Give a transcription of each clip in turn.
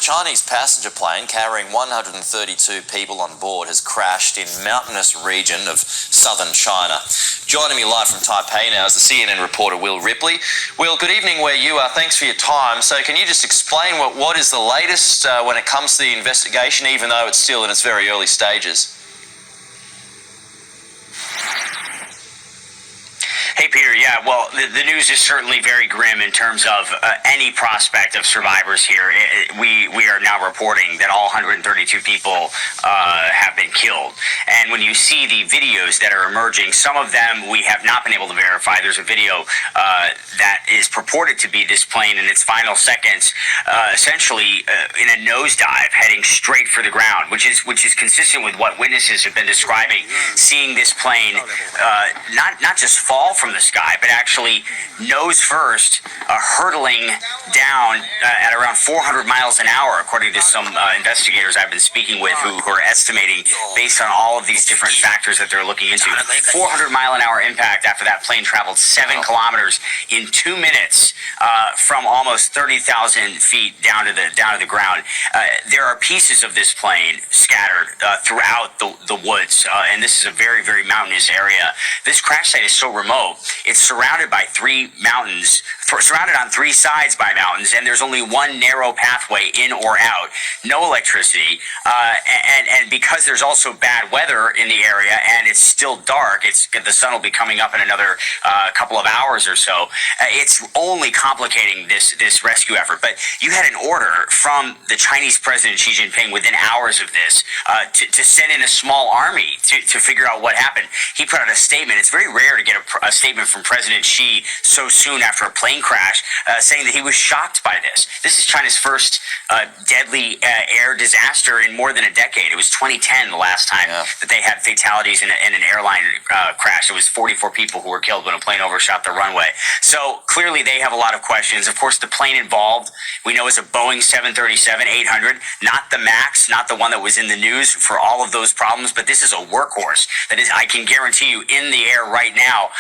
Chinese passenger plane carrying 132 people on board has crashed in mountainous region of southern China. Joining me live from Taipei now is the CNN reporter Will Ripley. Will, good evening where you are. Thanks for your time. So can you just explain what is the latest when it comes to the investigation, even though it's still in its very early stages? Hey, Peter. Yeah, well, the news is certainly very grim in terms of any prospect of survivors here. We are now reporting that all 132 people have been killed. And when you see the videos that are emerging, some of them we have not been able to verify. There's a video that is purported to be this plane in its final seconds, essentially in a nosedive heading straight for the ground, which is consistent with what witnesses have been describing, seeing this plane not just fall from the sky, but actually nose first, hurtling down at around 400 miles an hour, according to some investigators I've been speaking with who are estimating, based on all of these different factors that they're looking into, 400-mile-an-hour impact after that plane traveled 7 kilometers in 2 minutes from almost 30,000 feet down to the ground. There are pieces of this plane scattered throughout the woods, and this is a very, very mountainous area. This crash site is so remote. It's surrounded by 3 mountains, surrounded on 3 sides by mountains, and there's only one narrow pathway in or out, no electricity, and because there's also bad weather in the area and it's still dark, the sun will be coming up in another couple of hours or so, it's only complicating this rescue effort. But you had an order from the Chinese President Xi Jinping within hours of this to send in a small army to figure out what happened. He put out a statement. It's very rare to get a statement from President Xi so soon after a plane crash, saying that he was shocked by this. This is China's first deadly air disaster in more than a decade. It was 2010 the last time that they had fatalities in an airline crash. It was 44 people who were killed when a plane overshot the runway. So clearly they have a lot of questions. Of course, the plane involved, we know, is a Boeing 737-800, not the MAX, not the one that was in the news for all of those problems, but this is a workhorse that is, I can guarantee you, in the air right now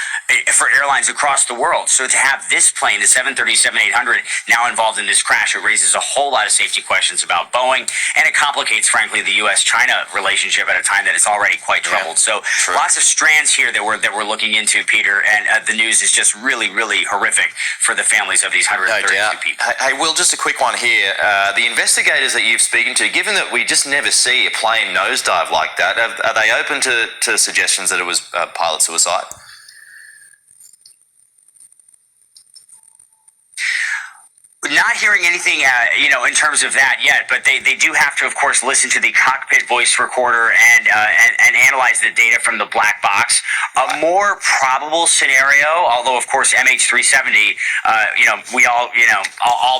for airlines across the world. So to have this plane, the 737-800, now involved in this crash, it raises a whole lot of safety questions about Boeing, and it complicates, frankly, the U.S.-China relationship at a time that it's already quite troubled. So lots of strands here that we're looking into, Peter, and the news is just really, really horrific for the families of these 132 people. Hey, Will, just a quick one here. The investigators that you've spoken to, given that we just never see a plane nosedive like that, are they open to suggestions that it was pilot suicide? Not hearing anything, in terms of that yet, but they do have to, of course, listen to the cockpit voice recorder and analyze the data from the black box. A more probable scenario, although of course MH370, we all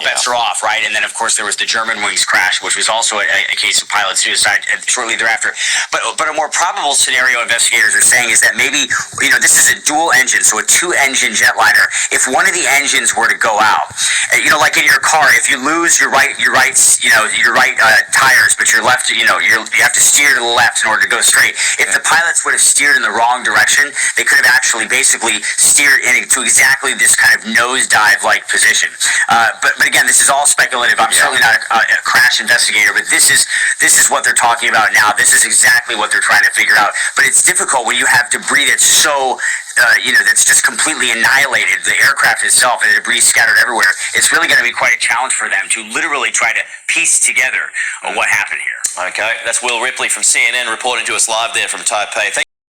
bets are off, right? And then of course there was the German wings crash, which was also a case of pilot suicide shortly thereafter. But a more probable scenario, investigators are saying, is that maybe this is a dual engine, so a 2-engine jetliner. If one of the engines were to go out, like in your car, if you lose your right tires, but your left, you have to steer to the left in order to go straight. If the pilots would have steered in the wrong direction, they could have actually basically steered into exactly this kind of nosedive-like position. But again, this is all speculative. I'm certainly not a crash investigator, but this is what they're talking about now. This is exactly what they're trying to figure out. But it's difficult when you have debris that's so that's just completely annihilated the aircraft itself, and the debris scattered everywhere. It's really going to be quite a challenge for them to literally try to piece together what happened here. Okay, that's Will Ripley from CNN reporting to us live there from Taipei.